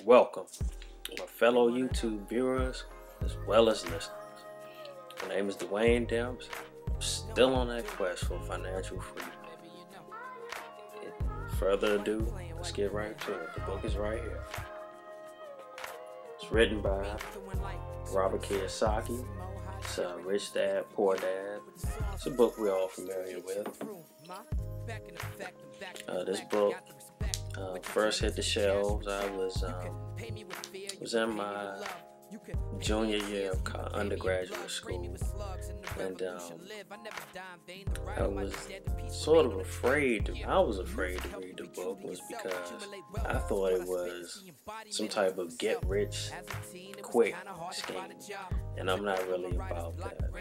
Welcome, my fellow YouTube viewers as well as listeners. My name is Dewaine Dimps. I'm still on that quest for financial freedom. Without further ado, let's get right to it. The book is right here. It's written by Robert Kiyosaki. It's Rich Dad, Poor Dad. It's a book we're all familiar with. This book first hit the shelves. I was in my junior year of undergraduate school, and I was sort of afraid. I was afraid to read the book was because I thought it was some type of get-rich-quick scheme, and I'm not really about that.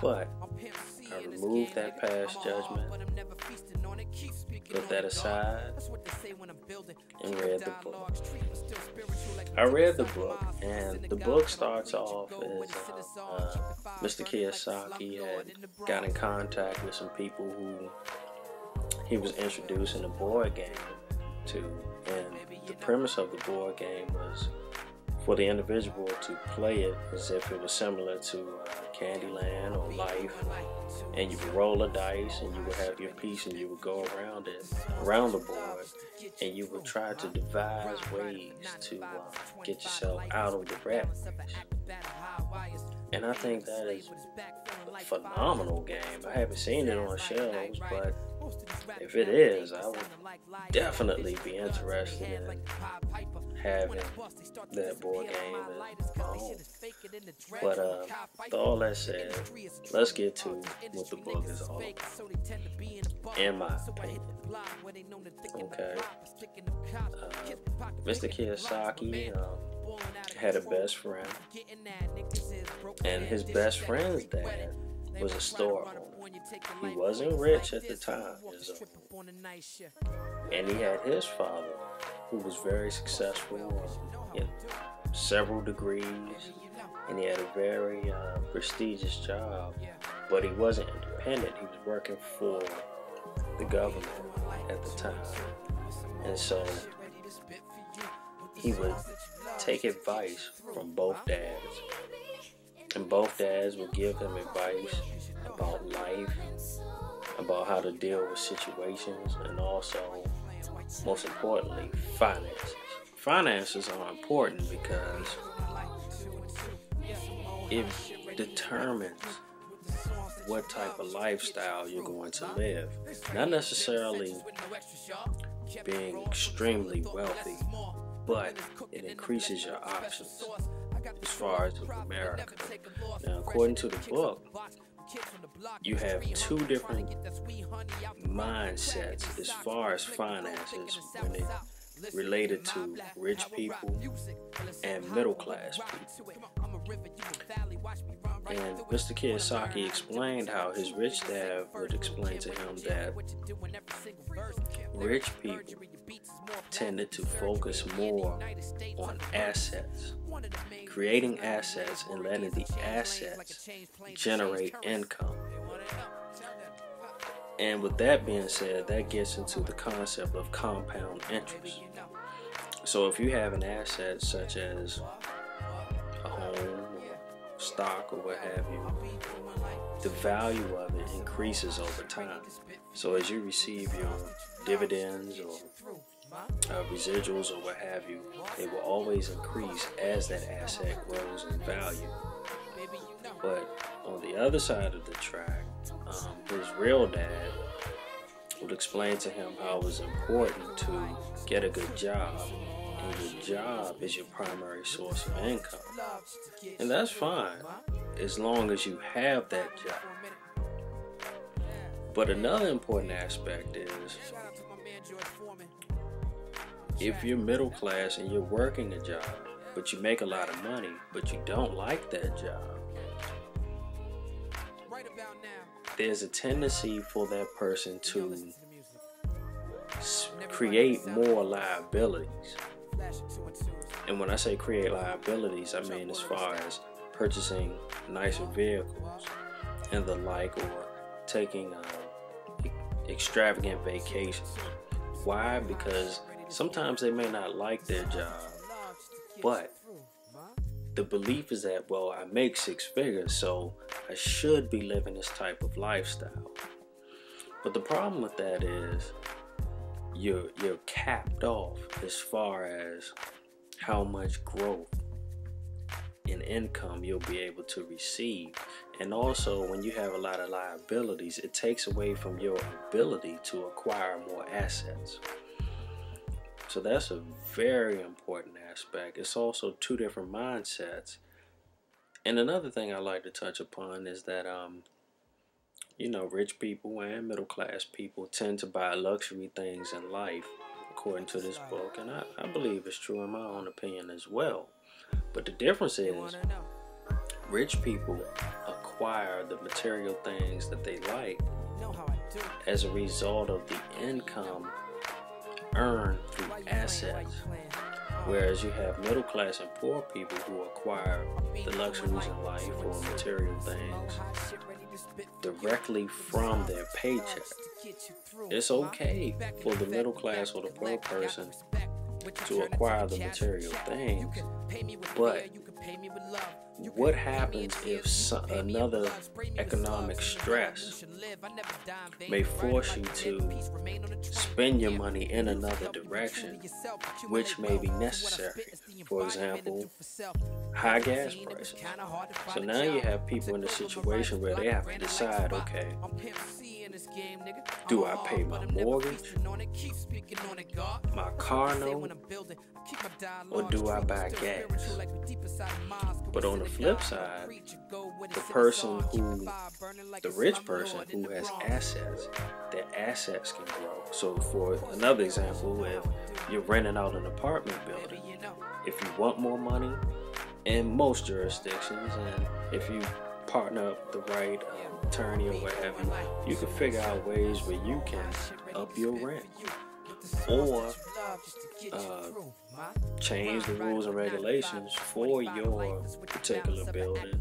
But I removed that past judgment, put that aside, and read the book. I read the book, and the book starts off as Mr. Kiyosaki had got in contact with some people who he was introducing a board game to, and the premise of the board game was for the individual to play it as if it was similar to Candyland or Life, and you would roll a dice and you would have your piece and you would go around the board, and you would try to devise ways to get yourself out of the rat race. And I think that is a phenomenal game. I haven't seen it on shelves, but if it is, I would definitely be interested in having that board game at home. But with all that said, let's get to what the book is all about, in my opinion. Okay. Mr. Kiyosaki had a best friend, and his best friend's dad was a store owner. He wasn't rich at the time, and he had his father, who was very successful, in several degrees, and he had a very prestigious job, but he wasn't independent. He was working for the government at the time, and so he would take advice from both dads, and both dads would give him advice about life, about how to deal with situations, and also, most importantly, finances. Finances are important because it determines what type of lifestyle you're going to live. Not necessarily being extremely wealthy, but it increases your options as far as America. Now, according to the book, you have two different mindsets as far as finances when it related to rich people and middle class people. And Mr. Kiyosaki explained how his rich dad would explain to him that rich people tended to focus more on assets, creating assets and letting the assets generate income. And with that being said, that gets into the concept of compound interest. So if you have an asset such as a home or stock or what have you, the value of it increases over time. So as you receive your dividends or residuals or what have you, they will always increase as that asset grows in value. But on the other side of the track, his real dad would explain to him how it was important to get a good job, and your job is your primary source of income. And that's fine as long as you have that job. But another important aspect is, if you're middle class and you're working a job, but you make a lot of money, but you don't like that job, there's a tendency for that person to create more liabilities. And when I say create liabilities, I mean as far as purchasing nicer vehicles and the like, or taking extravagant vacations. Why? Because sometimes they may not like their job, but the belief is that, well, I make 6 figures, so I should be living this type of lifestyle. But the problem with that is you're capped off as far as how much growth in income you'll be able to receive. And also, when you have a lot of liabilities, it takes away from your ability to acquire more assets. So that's a very important aspect. It's also 2 different mindsets. And another thing I like to touch upon is that you know, rich people and middle class people tend to buy luxury things in life, according to this book, and I believe it's true in my own opinion as well. But the difference is, rich people acquire the material things that they like as a result of the income earned through assets, whereas you have middle class and poor people who acquire the luxuries in life or material things directly from their paycheck. It's okay for the middle class or the poor person to acquire the material things, but what happens if another economic stress may force you to spend your money in another direction, which may be necessary? For example, high gas prices. So now you have people in a situation where they have to decide, okay, do I pay my mortgage, my car note, or do I buy gas? But on the flip side, the rich person who has assets, their assets can grow. So for another example, if you're renting out an apartment building, if you want more money, in most jurisdictions, and if you partner up with the right attorney or whatever, you can figure out ways where you can up your rent, or change the rules and regulations for your particular building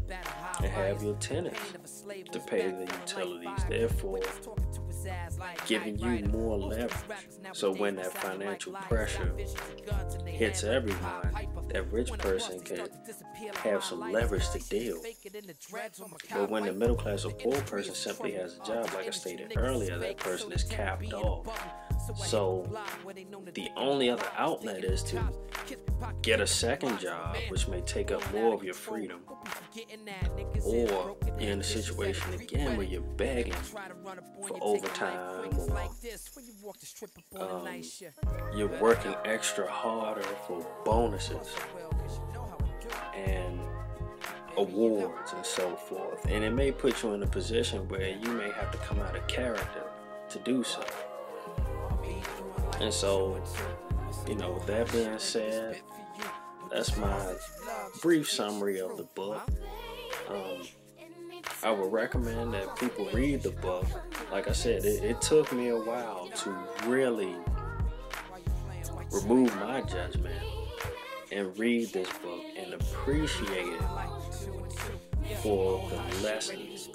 and have your tenants to pay the utilities, therefore giving you more leverage. So when that financial pressure hits everyone, that rich person can have some leverage to deal. But when the middle class or poor person simply has a job, like I stated earlier, that person is capped off. So the only other outlet is to get a second job, which may take up more of your freedom, or you're in a situation again where you're begging for overtime, or you're working extra harder for bonuses and awards and so forth, and it may put you in a position where you may have to come out of character to do so. And so, you know, with that being said, that's my brief summary of the book. I would recommend that people read the book. Like I said, it took me a while to really remove my judgment and read this book and appreciate it for the lessons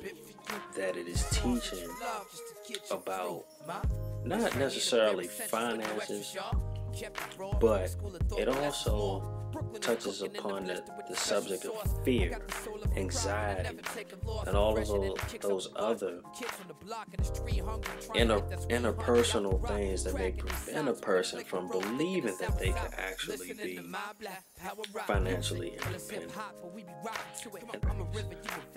that it is teaching about not necessarily finances, but it also touches upon the subject of fear, anxiety, and all of those other interpersonal things that may prevent a person from believing that they can actually be financially independent.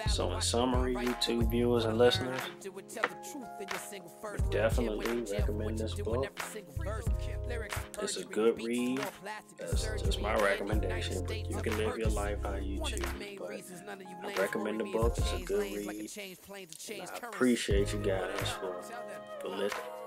So in summary, YouTube viewers and listeners, I definitely recommend this book. It's a good read. That's just my recommendation, but you can live your life how you choose. But I recommend the book. It's a good read. And I appreciate you guys for listening.